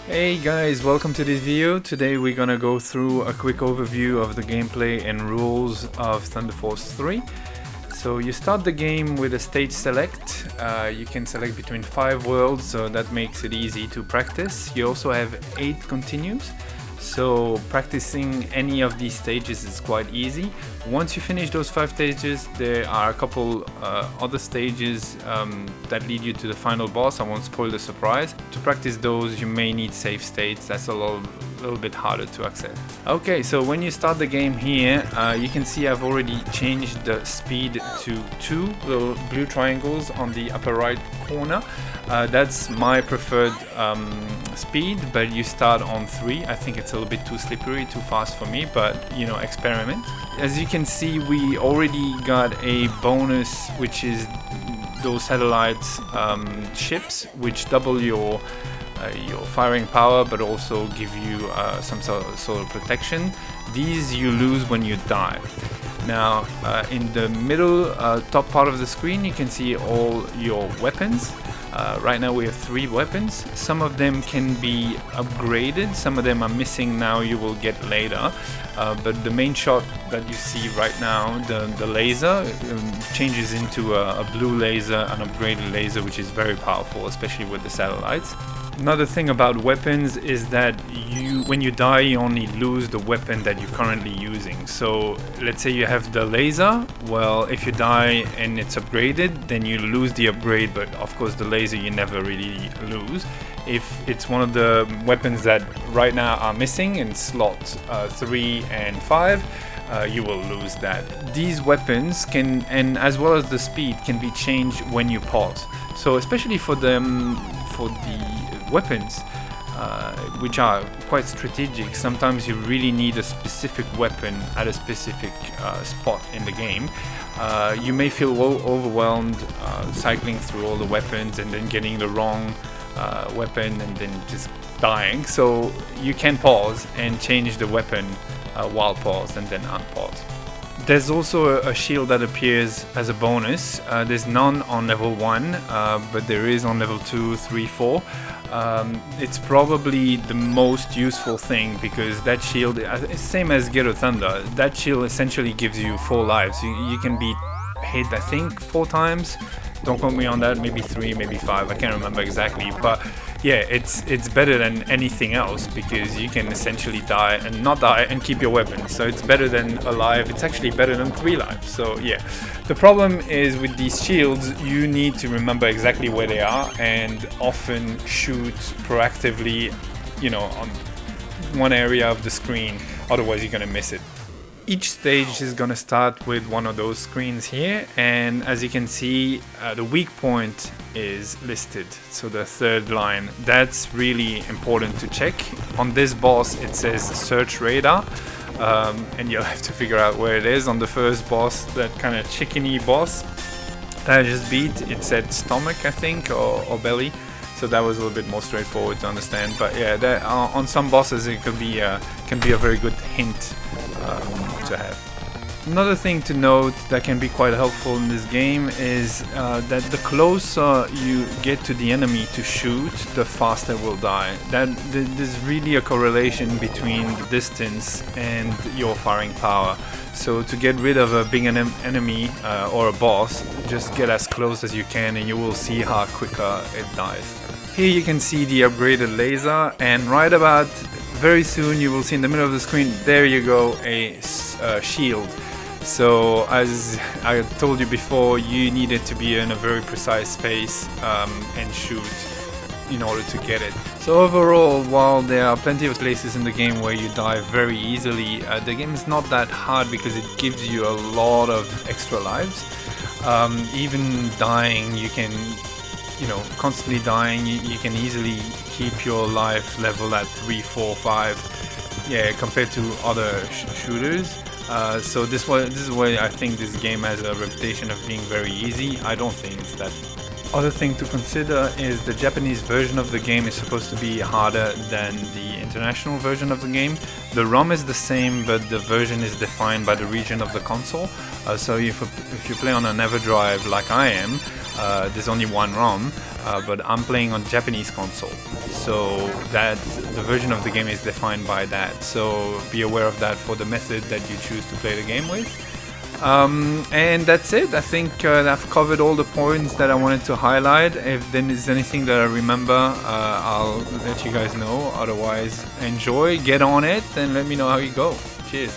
Hey guys, welcome to this video. Today we're gonna go through a quick overview of the gameplay and rules of Thunderforce 3. So you start the game with a stage select. You can select between 5 worlds, so that makes it easy to practice. You also have 8 continues, so practicing any of these stages is quite easy. Once you finish those 5 stages, there are a couple other stages that lead you to the final boss. I won't spoil the surprise. To practice those, you may need save states. That's a little bit harder to access. Okay, so when you start the game here, you can see I've already changed the speed to 2 little blue triangles on the upper right corner. That's my preferred speed, but you start on 3. I think it's a little bit too slippery, too fast for me, but you know, experiment. As you can see, we already got a bonus, which is those satellite ships, which double your firing power, but also give you some sort of protection. These you lose when you die. Now, in the middle top part of the screen, you can see all your weapons. Right now we have 3 weapons. Some of them can be upgraded, some of them are missing now, you will get later. But the main shot that you see right now, the laser, changes into a blue laser, an upgraded laser, which is very powerful, especially with the satellites. Another thing about weapons is that when you die, you only lose the weapon that you're currently using. So let's say you have the laser. Well, if you die and it's upgraded, then you lose the upgrade, but of course the laser you never really lose. If it's one of the weapons that right now are missing in slot 3 and 5, you will lose that. These weapons can, and as well as the speed, can be changed when you pause. So especially for the weapons, which are quite strategic, sometimes you really need a specific weapon at a specific spot in the game. You may feel overwhelmed cycling through all the weapons and then getting the wrong weapon and then just dying. So you can pause and change the weapon while paused and then unpause. There's also a shield that appears as a bonus. There's none on level 1, but there is on level 2, 3, 4. It's probably the most useful thing because that shield, same as Get of Thunder, that shield essentially gives you 4 lives. You can be hit, I think, 4 times. Don't quote me on that, maybe 3, maybe 5, I can't remember exactly. But yeah, it's better than anything else because you can essentially die and not die and keep your weapon. So it's better than alive. It's actually better than 3 lives. So yeah, the problem is with these shields, you need to remember exactly where they are and often shoot proactively, you know, on one area of the screen. Otherwise, you're gonna miss it. Each stage is gonna start with one of those screens here, and as you can see, the weak point is listed, so the 3rd line. That's really important to check. On this boss it says search radar, and you'll have to figure out where it is. On the first boss, that kind of chickeny boss that I just beat, it said stomach, I think, or belly, so that was a little bit more straightforward to understand. But yeah, on some bosses it can be a very good hint to have. Another thing to note that can be quite helpful in this game is that the closer you get to the enemy to shoot, the faster it will die. There's really a correlation between the distance and your firing power. So to get rid of a big enemy or a boss, just get as close as you can and you will see how quicker it dies. Here you can see the upgraded laser, and right about very soon you will see in the middle of the screen, there you go, a shield. So as I told you before, you needed to be in a very precise space and shoot in order to get it. So overall, while there are plenty of places in the game where you die very easily, the game is not that hard because it gives you a lot of extra lives. Even dying, you can, you know, constantly dying, you can easily keep your life level at 3, 4, 5, yeah, compared to other shooters. So this is why I think this game has a reputation of being very easy. I don't think it's that. Other thing to consider is the Japanese version of the game is supposed to be harder than the international version of the game. The ROM is the same, but the version is defined by the region of the console. So if you play on an EverDrive like I am, there's only one ROM, but I'm playing on Japanese console, so that the version of the game is defined by that. So be aware of that for the method that you choose to play the game with. And that's it. I think I've covered all the points that I wanted to highlight. If there's anything that I remember, I'll let you guys know. Otherwise, enjoy, get on it, and let me know how you go. Cheers.